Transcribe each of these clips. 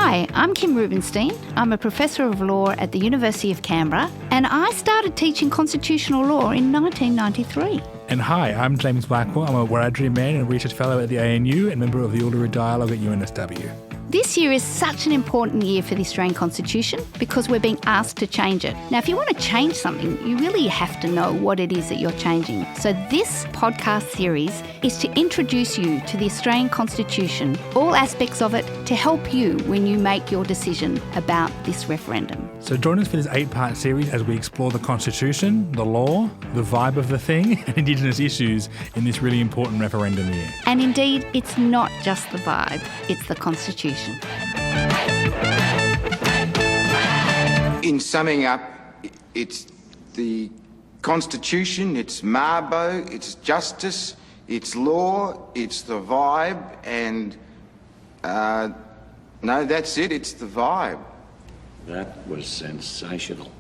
Hi, I'm Kim Rubenstein. I'm a professor of law at the University of Canberra, and I started teaching constitutional law in 1993. And hi, I'm James Blackwell. I'm a Wiradjuri man and research fellow at the ANU and member of the Uluru Dialogue at UNSW. This year is such an important year for the Australian Constitution because we're being asked to change it. Now, if you want to change something, you really have to know what it is that you're changing. So this podcast series is to introduce you to the Australian Constitution, all aspects of it, to help you when you make your decision about this referendum. So join us for this 8-part series as we explore the Constitution, the law, the vibe of the thing, and Indigenous issues in this really important referendum year. And indeed, it's not just the vibe, it's the Constitution. In summing up, it's the Constitution, it's Mabo, it's justice, it's law, it's the vibe, and no, that's it, it's the vibe. That was sensational.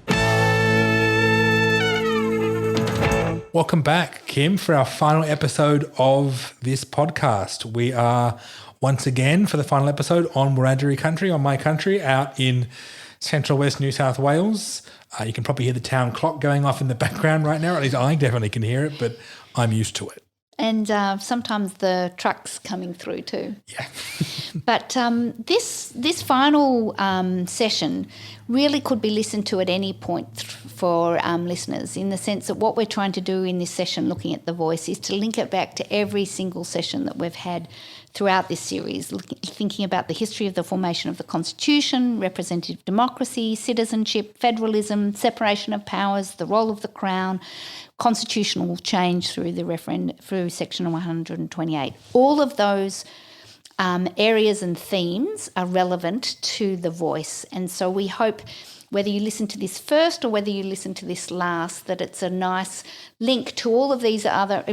Welcome back, Kim, for our final episode of this podcast. We are once again, for the final episode, on Wiradjuri country, on my country, out in central west New South Wales. You can probably hear the town clock going off in the background right now. At least I definitely can hear it, but I'm used to it. And sometimes the trucks coming through too. Yeah. But this final session really could be listened to at any point for listeners, in the sense that what we're trying to do in this session, looking at the voice, is to link it back to every single session that we've had throughout this series, thinking about the history of the formation of the Constitution, representative democracy, citizenship, federalism, separation of powers, the role of the Crown, constitutional change through the referendum, through Section 128. All of those areas and themes are relevant to the voice. And so we hope, whether you listen to this first or whether you listen to this last, that it's a nice link to all of these other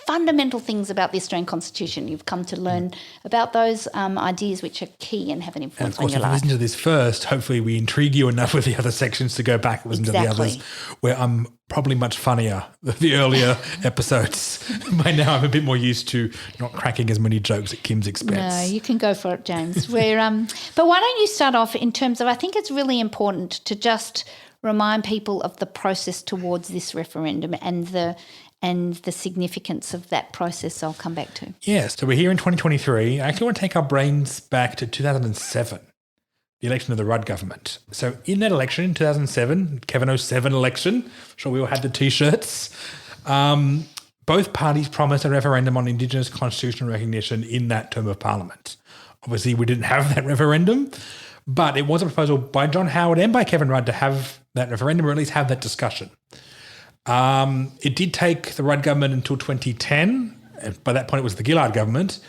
fundamental things about the Australian Constitution. You've come to learn about those ideas which are key and have an influence on your life. And of course, if you listen to this first, hopefully we intrigue you enough with the other sections to go back and listen to the others, where I'm probably much funnier than the earlier episodes. By now I'm a bit more used to not cracking as many jokes at Kim's expense. No, you can go for it, James. But why don't you start off in terms of, I think it's really important to just remind people of the process towards this referendum and the significance of that process I'll come back to. Yes, so we're here in 2023. I actually want to take our brains back to 2007, the election of the Rudd government. So in that election in 2007, Kevin 07 election, I'm sure we all had the T-shirts, both parties promised a referendum on Indigenous constitutional recognition in that term of Parliament. Obviously, we didn't have that referendum, but it was a proposal by John Howard and by Kevin Rudd to have that referendum, or at least have that discussion. It did take the Rudd government until 2010, and by that point it was the Gillard government,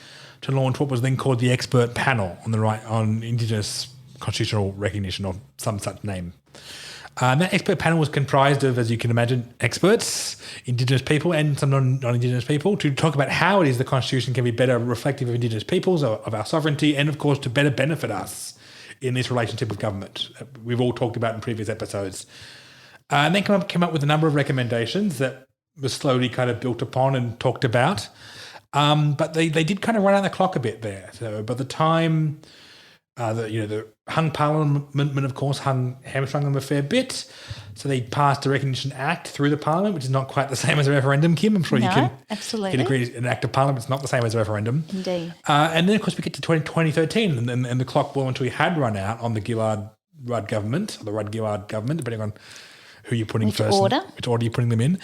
to launch what was then called the Expert Panel on Indigenous constitutional recognition, or some such name. That expert panel was comprised of, as you can imagine, experts, Indigenous people and some non-Indigenous people, to talk about how it is the Constitution can be better reflective of Indigenous peoples, of our sovereignty, and of course to better benefit us in this relationship with government. We've all talked about in previous episodes. And then came up with a number of recommendations that were slowly kind of built upon and talked about. But they did kind of run out the clock a bit there. So by the time the hung Parliament, of course, hamstrung them a fair bit. So they passed a Recognition Act through the Parliament, which is not quite the same as a referendum, Kim. I'm sure you can agree an Act of Parliament is not the same as a referendum. Indeed. And then, of course, we get to 2013 and the clock voluntary had run out on the Gillard-Rudd government, or the Rudd-Gillard government, depending on who you're putting first. Which order you're putting them in.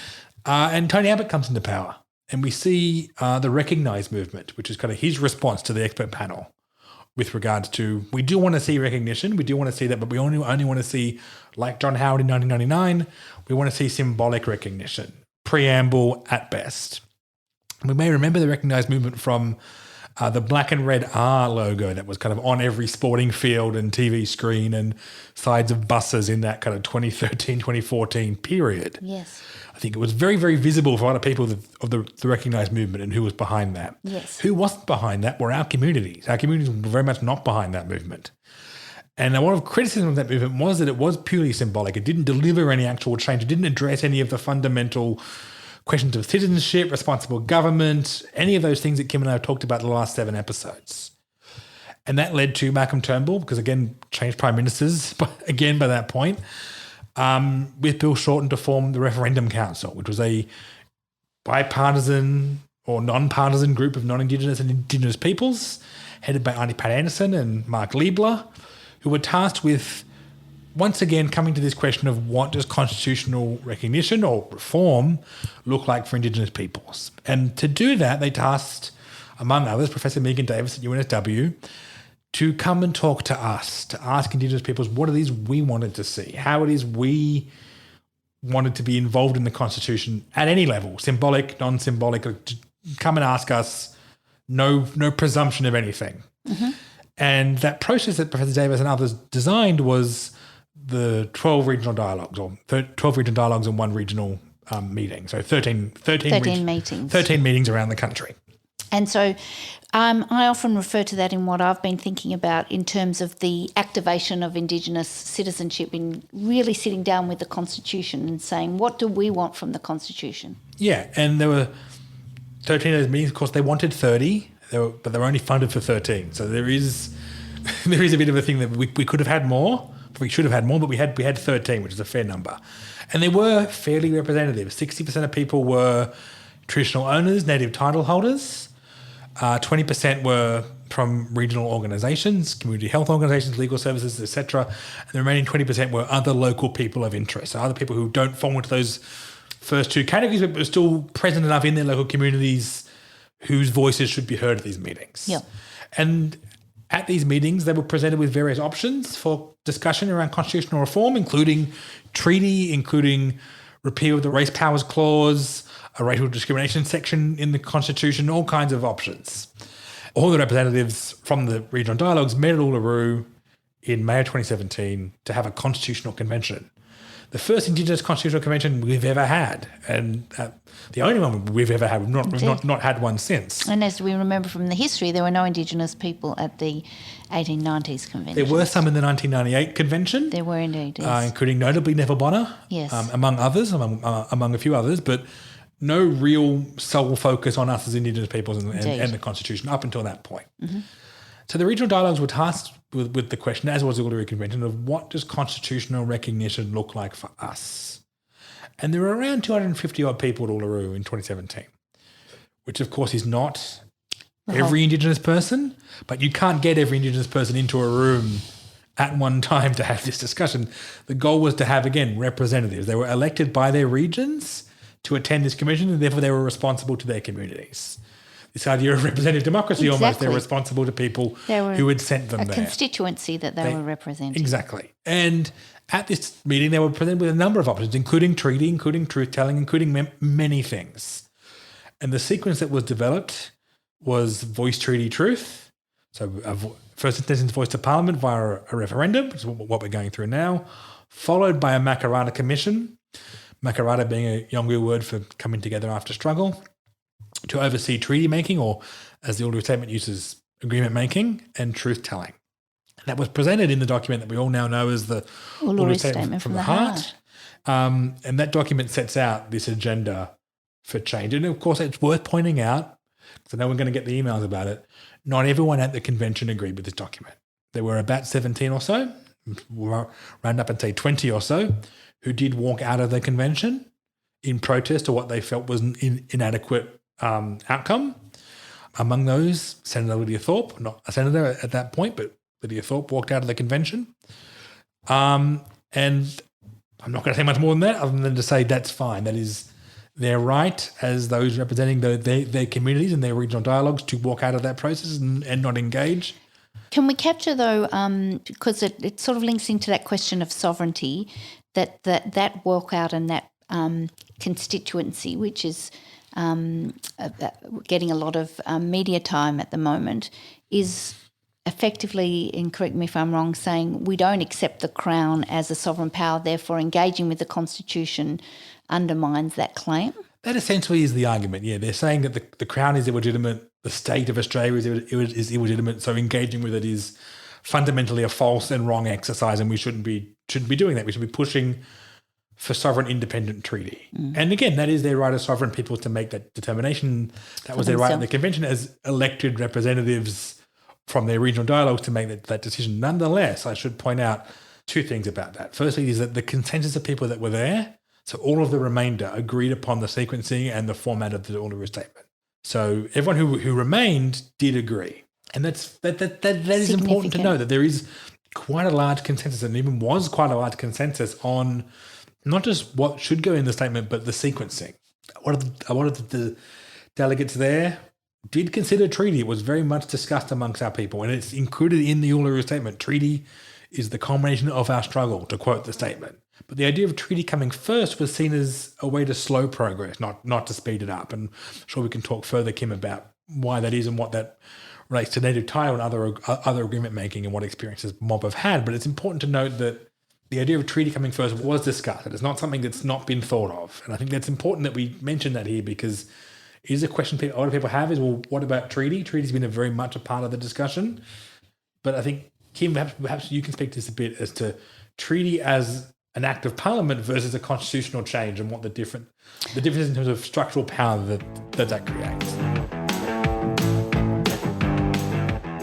And Tony Abbott comes into power. And we see the Recognise movement, which is kind of his response to the expert panel with regards to, we do want to see recognition, we do want to see that, but we only want to see, like John Howard in 1999, we want to see symbolic recognition, preamble at best. We may remember the Recognise movement from the black and red R logo that was kind of on every sporting field and TV screen and sides of buses in that kind of 2013, 2014 period. Yes. I think it was very, very visible for a lot of people of the Recognise movement and who was behind that. Yes. Who wasn't behind that were our communities. Our communities were very much not behind that movement. And a lot of criticism of that movement was that it was purely symbolic. It didn't deliver any actual change. It didn't address any of the fundamental questions of citizenship, responsible government, any of those things that Kim and I have talked about in the last 7 episodes. And that led to Malcolm Turnbull, because again, changed prime ministers again by that point, with Bill Shorten to form the Referendum Council, which was a bipartisan or non-partisan group of non-Indigenous and Indigenous peoples, headed by Auntie Pat Anderson and Mark Liebler, who were tasked with, once again, coming to this question of what does constitutional recognition or reform look like for Indigenous peoples. And to do that, they tasked, among others, Professor Megan Davis at UNSW, to come and talk to us, to ask Indigenous peoples what it is we wanted to see, how it is we wanted to be involved in the Constitution at any level, symbolic, non-symbolic, to come and ask us, no presumption of anything. Mm-hmm. And that process that Professor Davis and others designed was the 12 regional dialogues, or 12 regional dialogues and one regional meeting. So 13 meetings. 13 meetings around the country. And so I often refer to that in what I've been thinking about in terms of the activation of Indigenous citizenship, in really sitting down with the Constitution and saying, what do we want from the Constitution? Yeah, and there were 13 of those meetings. Of course, they wanted 30, but they were only funded for 13. So there is a bit of a thing that we could have had more. We should have had more, but we had 13, which is a fair number. And they were fairly representative. 60% of people were traditional owners, native title holders. 20% were from regional organisations, community health organisations, legal services, etc. And the remaining 20% were other local people of interest, so other people who don't fall into those first two categories, but are still present enough in their local communities whose voices should be heard at these meetings. Yeah. And at these meetings, they were presented with various options for discussion around constitutional reform, including treaty, including repeal of the Race Powers Clause, a racial discrimination section in the Constitution, all kinds of options. All the representatives from the regional dialogues met at Uluru in May of 2017 to have a constitutional convention. The first Indigenous constitutional convention we've ever had, and the only one we've ever had. We've not had one since. And as we remember from the history, there were no Indigenous people at the 1890s convention. There were some in the 1998 convention. There were indeed, yes. Including notably Neville Bonner, yes. Among others, among a few others, but no real sole focus on us as Indigenous peoples and the Constitution up until that point. Mm-hmm. So the regional dialogues were tasked with the question, as was the Uluru Convention, of what does constitutional recognition look like for us? And there were around 250-odd people at Uluru in 2017, which of course is not every Indigenous person, but you can't get every Indigenous person into a room at one time to have this discussion. The goal was to have, again, representatives. They were elected by their regions to attend this convention, and therefore they were responsible to their communities. This idea of representative democracy, almost, they're responsible to people who had sent them there. A constituency that they were representing. Exactly. And at this meeting, they were presented with a number of options, including treaty, including truth-telling, including many things. And the sequence that was developed was voice, treaty, truth. So first instance, voice to Parliament via a referendum, which is what we're going through now, followed by a Makarrata Commission, Makarrata being a Yolngu word for coming together after struggle, to oversee treaty making, or as the Uluru Statement uses, agreement making and truth telling. That was presented in the document that we all now know as the Uluru Statement from the Heart. And that document sets out this agenda for change. And of course, it's worth pointing out, because I know we're going to get the emails about it, not everyone at the convention agreed with this document. There were about 17 or so, round up and say 20 or so, who did walk out of the convention in protest to what they felt was an inadequate outcome. Among those, Senator Lydia Thorpe, not a senator at that point, but Lydia Thorpe walked out of the convention. And I'm not going to say much more than that, other than to say that's fine. That is their right as those representing their communities and their regional dialogues to walk out of that process and not engage. Can we capture, though, because it sort of links into that question of sovereignty, that walkout and that constituency, which is getting a lot of media time at the moment, is effectively, and correct me if I'm wrong, saying we don't accept the Crown as a sovereign power, therefore engaging with the Constitution undermines that claim? That essentially is the argument, yeah. They're saying that the Crown is illegitimate, the state of Australia is illegitimate, so engaging with it is fundamentally a false and wrong exercise, and we shouldn't be doing that. We should be pushing for sovereign independent treaty. And again, that is their right as sovereign peoples to make that determination. That was their right in the convention as elected representatives from their regional dialogues to make that decision. Nonetheless, I should point out two things about that. Firstly is that the consensus of people that were there, so all of the remainder, agreed upon the sequencing and the format of the Uluru Statement. So everyone who remained did agree. And that is important to know, that there is quite a large consensus, and even was quite a large consensus on not just what should go in the statement, but the sequencing. A lot of the delegates there did consider treaty. It was very much discussed amongst our people, and it's included in the Uluru Statement. Treaty is the culmination of our struggle, to quote the statement. But the idea of treaty coming first was seen as a way to slow progress, not to speed it up. And I'm sure we can talk further, Kim, about why that is and what that relates to native title and other agreement making and what experiences Mob have had. But it's important to note that the idea of treaty coming first was discussed. It's not something that's not been thought of. And I think that's important that we mention that here, because it is a question a lot of people have is, well, what about treaty? Treaty's been very much a part of the discussion. But I think, Kim, perhaps you can speak to this a bit as to treaty as an act of parliament versus a constitutional change, and what the difference in terms of structural power that creates.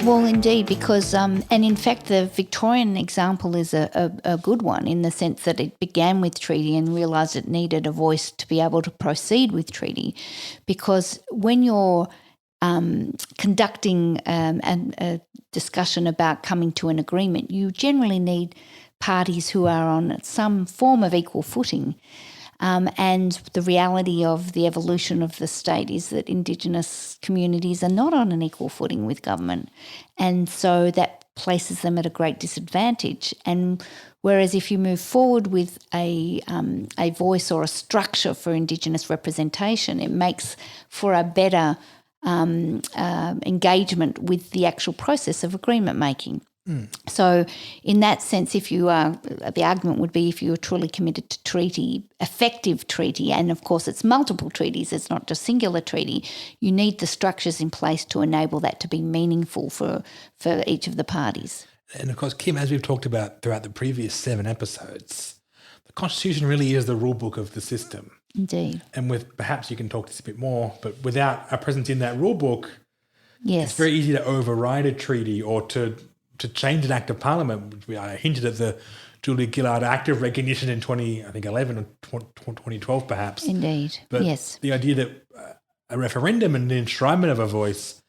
Well, indeed, because, and in fact, the Victorian example is a good one, in the sense that it began with treaty and realised it needed a voice to be able to proceed with treaty. Because when you're conducting a discussion about coming to an agreement, you generally need parties who are on some form of equal footing. And the reality of the evolution of the state is that Indigenous communities are not on an equal footing with government. And so that places them at a great disadvantage. And whereas if you move forward with a voice or a structure for Indigenous representation, it makes for a better engagement with the actual process of agreement making. So in that sense, the argument would be, if you are truly committed to treaty, effective treaty, and of course it's multiple treaties, it's not just singular treaty, you need the structures in place to enable that to be meaningful for each of the parties. And of course, Kim, as we've talked about throughout the previous 7 episodes, the Constitution really is the rule book of the system. Indeed. And perhaps you can talk this a bit more, but without a presence in that rule book, yes, it's very easy to override a treaty or to change an act of parliament. I hinted at the Julia Gillard Act of Recognition in 2011 or 2012 perhaps. Indeed, but yes. The idea that a referendum and the enshrinement of a voice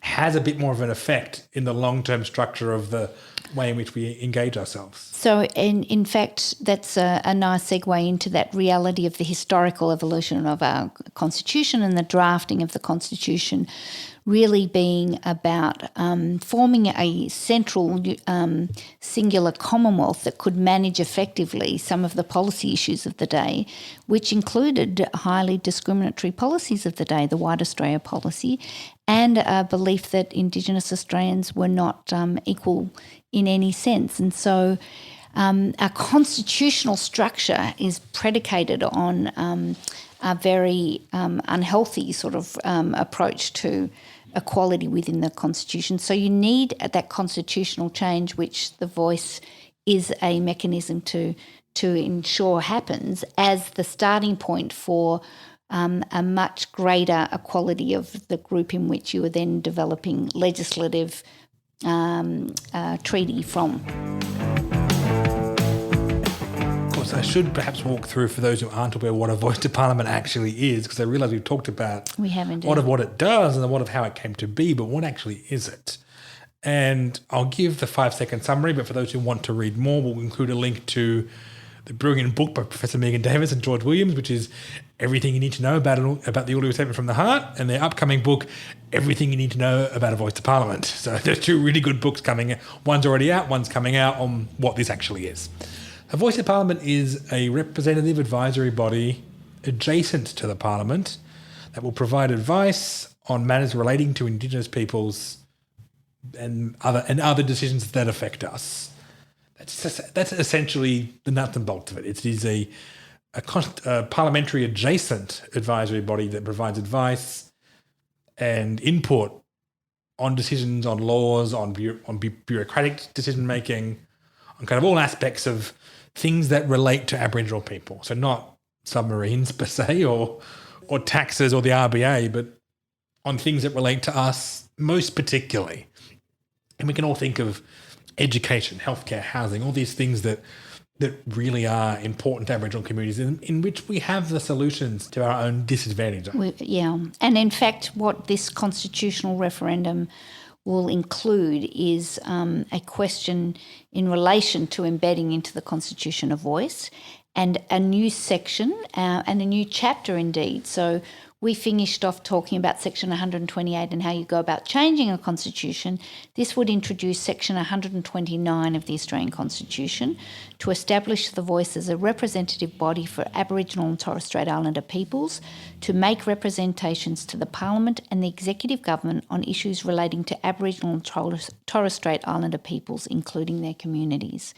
has a bit more of an effect in the long-term structure of the way in which we engage ourselves. So in fact, that's a nice segue into that reality of the historical evolution of our Constitution, and the drafting of the Constitution really being about forming a central singular commonwealth that could manage effectively some of the policy issues of the day, which included highly discriminatory policies of the day, the White Australia policy, and a belief that Indigenous Australians were not equal in any sense. And so our constitutional structure is predicated on a very unhealthy sort of approach to equality within the Constitution. So you need that constitutional change, which the voice is a mechanism to ensure happens, as the starting point for a much greater equality of the group in which you are then developing legislative treaty from. I should perhaps walk through, for those who aren't aware, what a voice to parliament actually is, because I realise we've talked about a lot of what it does and a lot of how it came to be, but what actually is it? And I'll give the 5-second summary, but for those who want to read more, we'll include a link to the brilliant book by Professor Megan Davis and George Williams, which is Everything You Need to Know about the Uluru Statement from the Heart, and their upcoming book, Everything You Need to Know About a Voice to Parliament. So there's 2 really good books coming. One's already out, one's coming out on what this actually is. A voice of parliament is a representative advisory body adjacent to the parliament that will provide advice on matters relating to Indigenous peoples and other decisions that affect us. That's essentially the nuts and bolts of it. It is a parliamentary adjacent advisory body that provides advice and input on decisions, on laws, on bureaucratic decision making, on kind of all aspects of things that relate to Aboriginal people. So not submarines per se or taxes or the RBA, but on things that relate to us most particularly. And we can all think of education, healthcare, housing, all these things that really are important to Aboriginal communities in which we have the solutions to our own disadvantage. And in fact, what this constitutional referendum will include is a question in relation to embedding into the Constitution a voice and a new section and a new chapter indeed. So we finished off talking about Section 128 and how you go about changing a constitution. This would introduce Section 129 of the Australian Constitution to establish the Voice as a representative body for Aboriginal and Torres Strait Islander peoples to make representations to the Parliament and the Executive Government on issues relating to Aboriginal and Torres Strait Islander peoples, including their communities.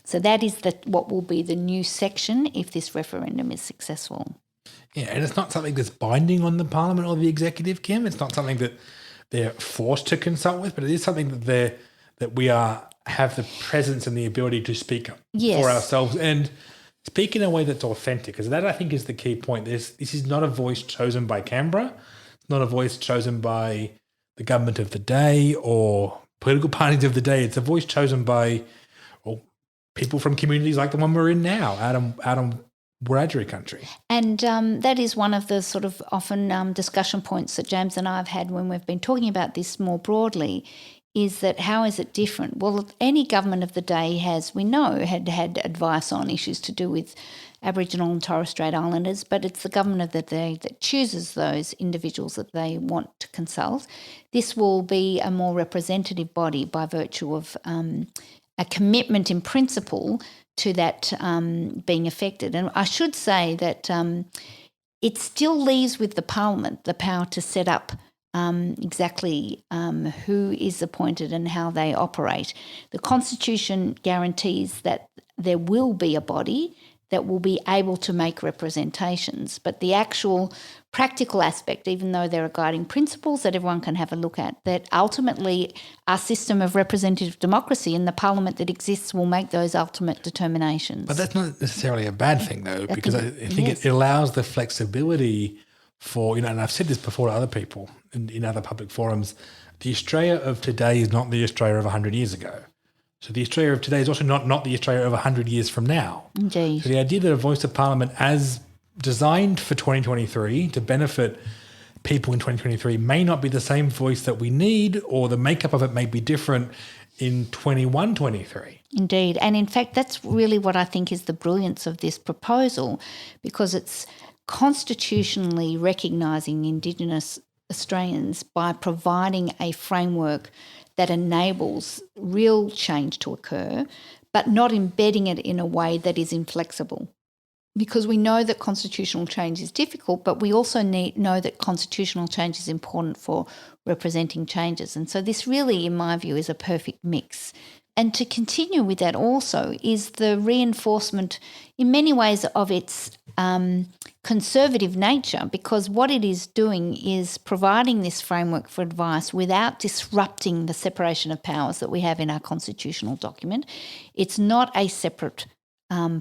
So that is what will be the new section if this referendum is successful. Yeah, and it's not something that's binding on the Parliament or the Executive, Kim. It's not something that they're forced to consult with, but it is something that we have the presence and the ability to speak for ourselves and speak in a way that's authentic. Because that, I think, is the key point. This is not a voice chosen by Canberra. It's not a voice chosen by the government of the day or political parties of the day. It's a voice chosen by people from communities like the one we're in now, Adam Wiradjuri country. And that is one of the sort of often discussion points that James and I have had when we've been talking about this more broadly, is that how is it different? Well, any government of the day we know, had advice on issues to do with Aboriginal and Torres Strait Islanders, but it's the government of the day that chooses those individuals that they want to consult. This will be a more representative body by virtue of a commitment in principle to that being affected. And I should say that it still leaves with the Parliament the power to set up exactly who is appointed and how they operate. The Constitution guarantees that there will be a body that will be able to make representations, but the actual practical aspect, even though there are guiding principles that everyone can have a look at, that ultimately our system of representative democracy and the Parliament that exists will make those ultimate determinations. But that's not necessarily a bad thing, though, because I think it allows the flexibility for, and I've said this before to other people in other public forums, the Australia of today is not the Australia of 100 years ago. So the Australia of today is also not the Australia of 100 years from now. Indeed. So the idea that a voice of Parliament as designed for 2023 to benefit people in 2023 may not be the same voice that we need, or the makeup of it may be different in 21-23. Indeed. And in fact, that's really what I think is the brilliance of this proposal, because it's constitutionally recognising Indigenous Australians by providing a framework that enables real change to occur, but not embedding it in a way that is inflexible. Because we know that constitutional change is difficult, but we also know that constitutional change is important for representing changes. And so this really, in my view, is a perfect mix. And to continue with that also is the reinforcement in many ways of its conservative nature, because what it is doing is providing this framework for advice without disrupting the separation of powers that we have in our constitutional document. It's not a separate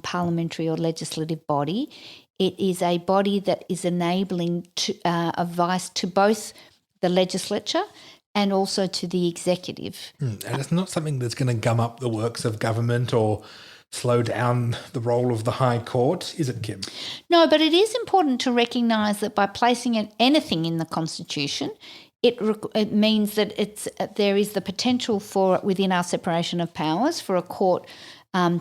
parliamentary or legislative body. It is a body that is enabling advice to both the legislature and also to the executive. And it's not something that's going to gum up the works of government or slow down the role of the High Court, is it, Kim? No, but it is important to recognise that by placing anything in the Constitution, it means that there is the potential for, within our separation of powers, for a court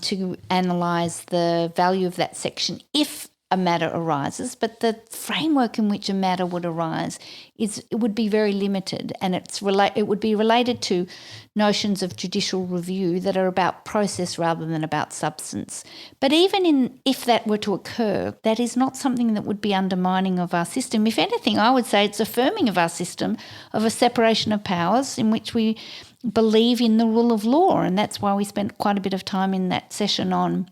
to analyse the value of that section if a matter arises, but the framework in which a matter would arise would be very limited, and it would be related to notions of judicial review that are about process rather than about substance. But even if that were to occur, that is not something that would be undermining of our system. If anything, I would say it's affirming of our system of a separation of powers in which we believe in the rule of law, and that's why we spent quite a bit of time in that session on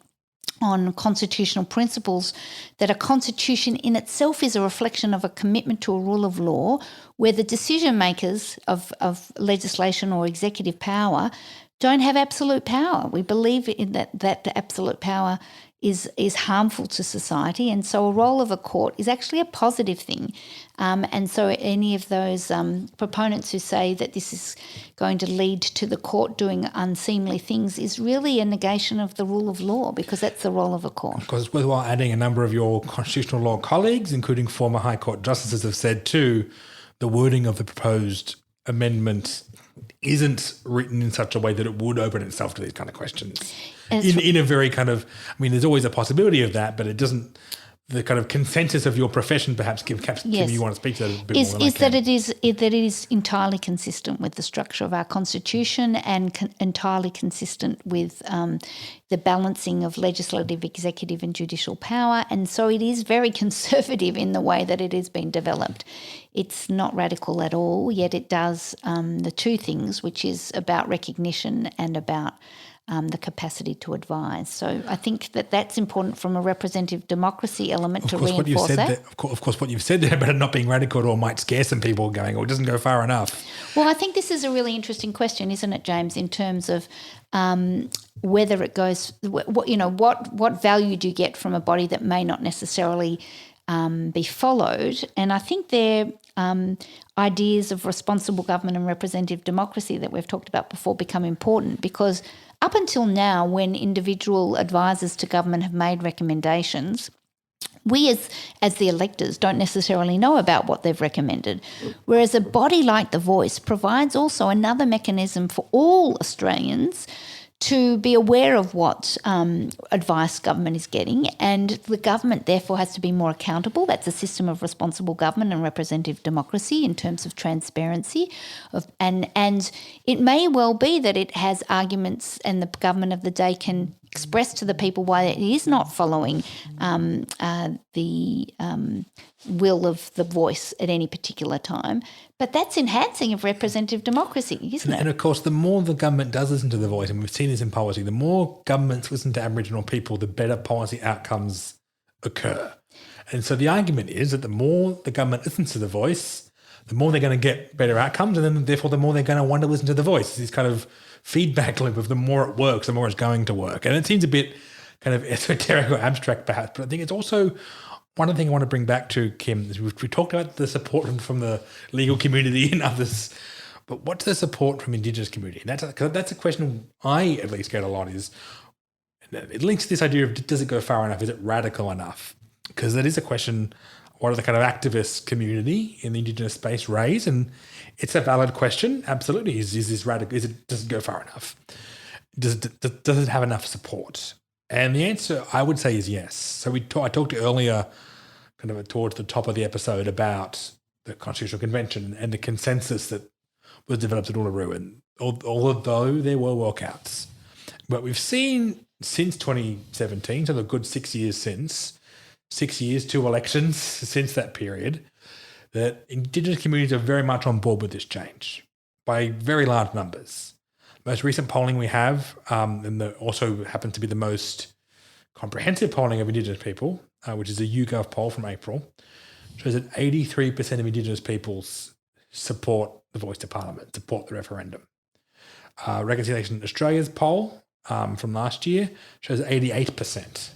constitutional principles, that a constitution in itself is a reflection of a commitment to a rule of law where the decision makers of legislation or executive power don't have absolute power. We believe in that absolute power is harmful to society, and so a role of a court is actually a positive thing. And so any of those proponents who say that this is going to lead to the court doing unseemly things is really a negation of the rule of law, because that's the role of a court. Of course, it's worthwhile adding a number of your constitutional law colleagues, including former High Court justices, have said too, the wording of the proposed amendment isn't written in such a way that it would open itself to these kind of questions. In a very kind of, I mean, there's always a possibility of that, but it doesn't, the kind of consensus of your profession perhaps, Kim, you want to speak to that a bit more than I can. That it is entirely consistent with the structure of our constitution and entirely consistent with the balancing of legislative, executive and judicial power. And so it is very conservative in the way that it has been developed. It's not radical at all, yet it does the two things, which is about recognition and about the capacity to advise. So I think that that's important from a representative democracy element to reinforce that. Of course, what you've said there about it not being radical at all might scare some people going, it doesn't go far enough. Well, I think this is a really interesting question, isn't it, James, in terms of whether it goes, what value do you get from a body that may not necessarily be followed? And I think their ideas of responsible government and representative democracy that we've talked about before become important, because up until now, when individual advisors to government have made recommendations, we as the electors don't necessarily know about what they've recommended, whereas a body like The Voice provides also another mechanism for all Australians to be aware of what advice government is getting, and the government therefore has to be more accountable. That's a system of responsible government and representative democracy in terms of transparency. And it may well be that it has arguments, and the government of the day can express to the people why it is not following the will of The Voice at any particular time. But that's enhancing of representative democracy, isn't it? And of course, the more the government does listen to The Voice, and we've seen this in policy, the more governments listen to Aboriginal people, the better policy outcomes occur. And so the argument is that the more the government listens to The Voice, the more they're going to get better outcomes, and then therefore the more they're going to want to listen to The Voice. It's this kind of feedback loop of the more it works, the more it's going to work. And it seems a bit kind of esoteric or abstract perhaps, but I think it's also one other thing I want to bring back to, Kim, is we talked about the support from the legal community and others, but what's the support from Indigenous community? And that's a question I at least get a lot, is it links to this idea of, does it go far enough? Is it radical enough? Because that is a question what are the kind of activist community in the Indigenous space raise, and it's a valid question. Absolutely, is this radical? Does it go far enough? Does it have enough support? And the answer I would say is yes. So I talked earlier, kind of towards the top of the episode, about the Constitutional Convention and the consensus that was developed at Uluru, and although there were walkouts, but we've seen since 2017, so a good 6 years since. 6 years, 2 elections since that period, that Indigenous communities are very much on board with this change by very large numbers. Most recent polling we have, and also happens to be the most comprehensive polling of Indigenous people, which is a YouGov poll from April, shows that 83% of Indigenous peoples support the voice to Parliament, support the referendum. Reconciliation Australia's poll from last year shows 88%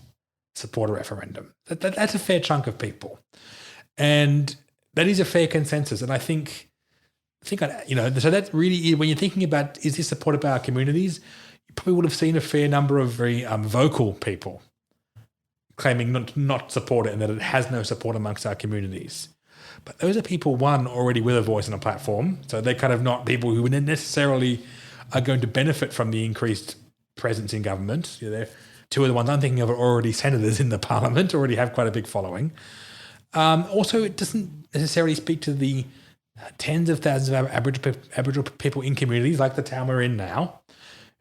support a referendum. That's a fair chunk of people. And that is a fair consensus. And I think, so that's really, when you're thinking about, is this supported by our communities, you probably would have seen a fair number of very vocal people claiming not support it and that it has no support amongst our communities. But those are people, one, already with a voice and a platform. So they're kind of not people who necessarily are going to benefit from the increased presence in government. They're two of the ones I'm thinking of are already senators in the parliament, already have quite a big following. Also, it doesn't necessarily speak to the tens of thousands of Aboriginal people in communities like the town we're in now,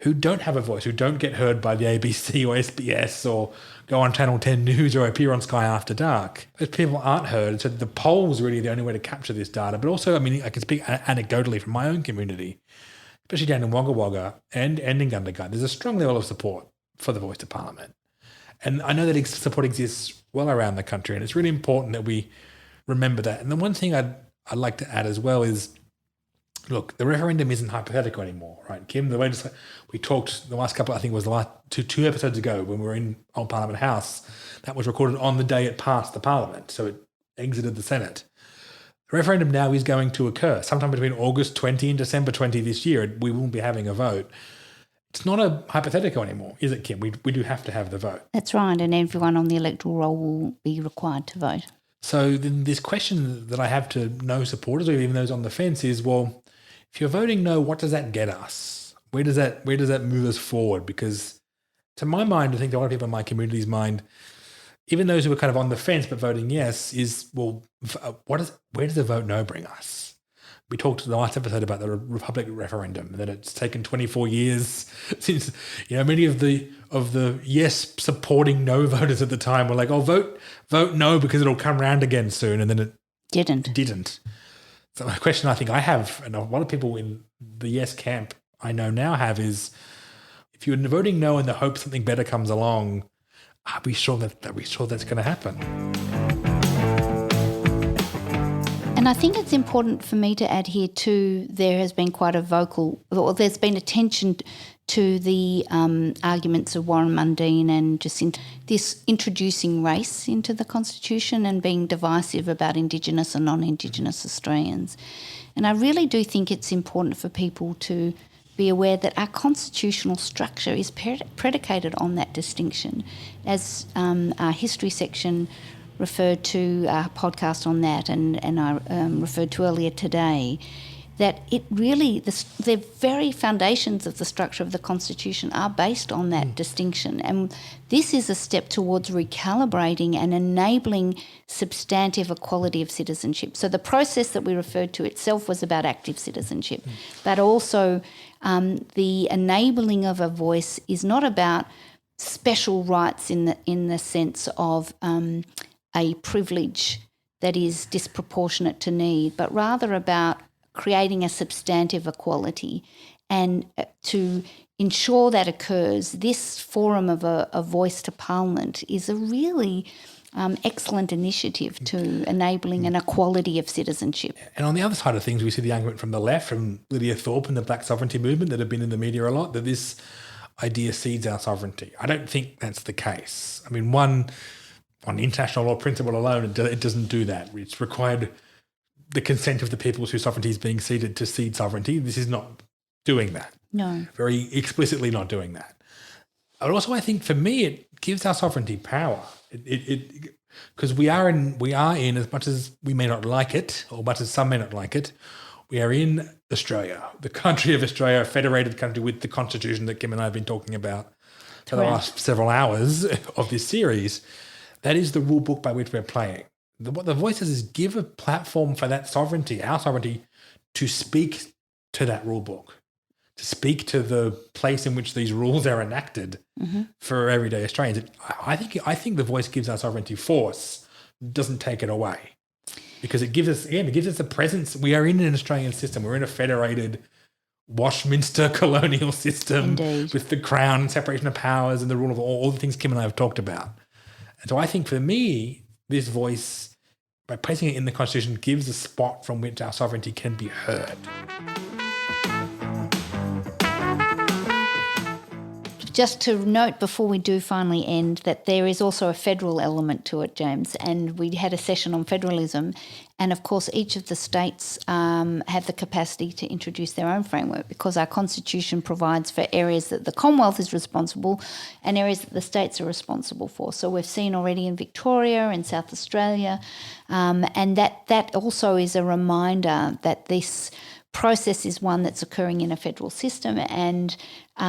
who don't have a voice, who don't get heard by the ABC or SBS or go on Channel 10 News or appear on Sky After Dark. Those people aren't heard, so the poll's really the only way to capture this data. But also, I mean, I can speak anecdotally from my own community, especially down in Wagga Wagga and in Gundagai. There's a strong level of support for the voice to Parliament. And I know that support exists well around the country, and it's really important that we remember that. And the one thing I'd like to add as well is look, the referendum isn't hypothetical anymore, right, Kim? The way we talked the last couple, I think it was the last two episodes ago when we were in Old Parliament House, that was recorded on the day it passed the Parliament, so it exited the Senate. The referendum now is going to occur sometime between August 20 and December 20 this year. We will be having a vote. It's not a hypothetical anymore, is it, Kim? We do have to have the vote. That's right, and everyone on the electoral roll will be required to vote. So then this question that I have to no supporters or even those on the fence is, well, if you're voting no, what does that get us? Where does that move us forward? Because to my mind, I think a lot of people in my community's mind, even those who are kind of on the fence but voting yes, is, well, where does a vote no bring us? We talked in the last episode about the Republic referendum, that it's taken 24 years since, many of the yes supporting no voters at the time were like, oh, vote no because it'll come round again soon, and then it didn't. So the question I think I have, and a lot of people in the yes camp I know now have, is if you're voting no in the hope something better comes along, are we sure that's going to happen? And I think it's important for me to add here too, there has been quite there's been attention to the arguments of Warren Mundine and Jacinta, this introducing race into the Constitution and being divisive about Indigenous and non-Indigenous Australians. And I really do think it's important for people to be aware that our constitutional structure is predicated on that distinction. As our history section referred to, our podcast on that, and I referred to earlier today, that it really, the very foundations of the structure of the Constitution are based on that distinction. And this is a step towards recalibrating and enabling substantive equality of citizenship. So the process that we referred to itself was about active citizenship, but also the enabling of a voice is not about special rights in the sense of a privilege that is disproportionate to need, but rather about creating a substantive equality. And to ensure that occurs, this forum of a voice to Parliament is a really excellent initiative to enabling an equality of citizenship. And on the other side of things, we see the argument from the left, from Lydia Thorpe and the Black Sovereignty movement that have been in the media a lot, that this idea cedes our sovereignty. I don't think that's the case. I mean, on international law principle alone, it doesn't do that. It's required the consent of the peoples whose sovereignty is being ceded to cede sovereignty. This is not doing that. No. Very explicitly not doing that. But also, I think for me, it gives our sovereignty power. Because we are in, as much as we may not like it, or much as some may not like it, we are in Australia, the country of Australia, a federated country with the constitution that Kim and I have been talking about for the last several hours of this series. That is the rule book by which we're playing. What the voice does is give a platform for that sovereignty, our sovereignty, to speak to that rule book, to speak to the place in which these rules are enacted for everyday Australians. I think the voice gives our sovereignty force, doesn't take it away, because it gives us the presence. We are in an Australian system. We're in a federated Westminster colonial system. Indeed. With the Crown and separation of powers and the rule of all the things Kim and I have talked about. And so I think for me, this voice, by placing it in the Constitution, gives a spot from which our sovereignty can be heard. Just to note before we do finally end that there is also a federal element to it, James, and we had a session on federalism, and of course each of the states have the capacity to introduce their own framework, because our constitution provides for areas that the Commonwealth is responsible and areas that the states are responsible for. So we've seen already in Victoria and South Australia, and that also is a reminder that this process is one that's occurring in a federal system, and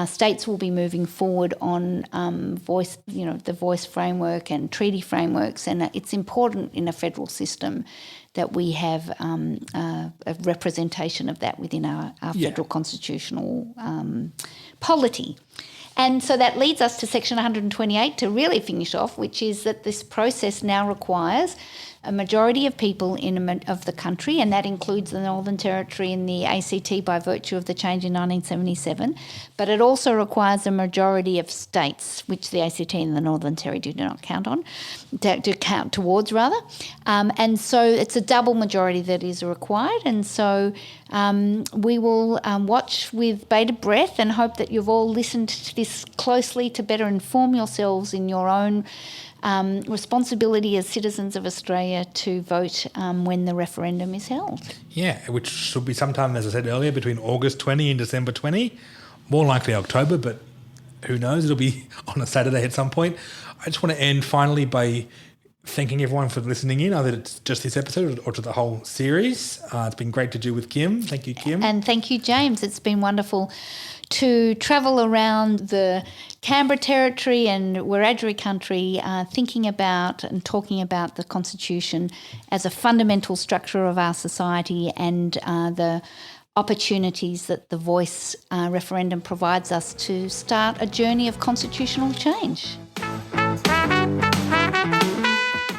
states will be moving forward on the voice framework and treaty frameworks, and it's important in a federal system that we have a representation of that within our federal constitutional polity. And so that leads us to section 128 to really finish off, which is that this process now requires a majority of people of the country, and that includes the Northern Territory and the ACT by virtue of the change in 1977, but it also requires a majority of states, which the ACT and the Northern Territory do not count on, to count towards rather. And so it's a double majority that is required, and so we will watch with bated breath and hope that you've all listened to this closely to better inform yourselves in your own responsibility as citizens of Australia to vote when the referendum is held. Yeah, which should be sometime, as I said earlier, between August 20 and December 20. More likely October, but who knows? It'll be on a Saturday at some point. I just want to end finally by thanking everyone for listening in, either it's just this episode or to the whole series. It's been great to do with Kim. Thank you, Kim. And thank you, James. It's been wonderful to travel around the Canberra Territory and Wiradjuri country thinking about and talking about the Constitution as a fundamental structure of our society and the opportunities that the Voice referendum provides us to start a journey of constitutional change.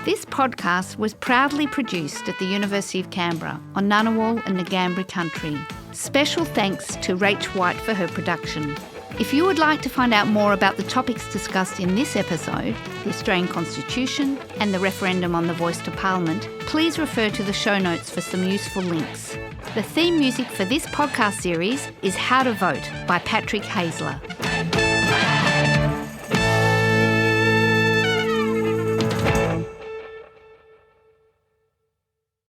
This podcast was proudly produced at the University of Canberra on Ngunnawal and Ngambri country. Special thanks to Rach White for her production. If you would like to find out more about the topics discussed in this episode, the Australian Constitution and the referendum on the Voice to Parliament, please refer to the show notes for some useful links. The theme music for this podcast series is How to Vote by Patrick Hazler.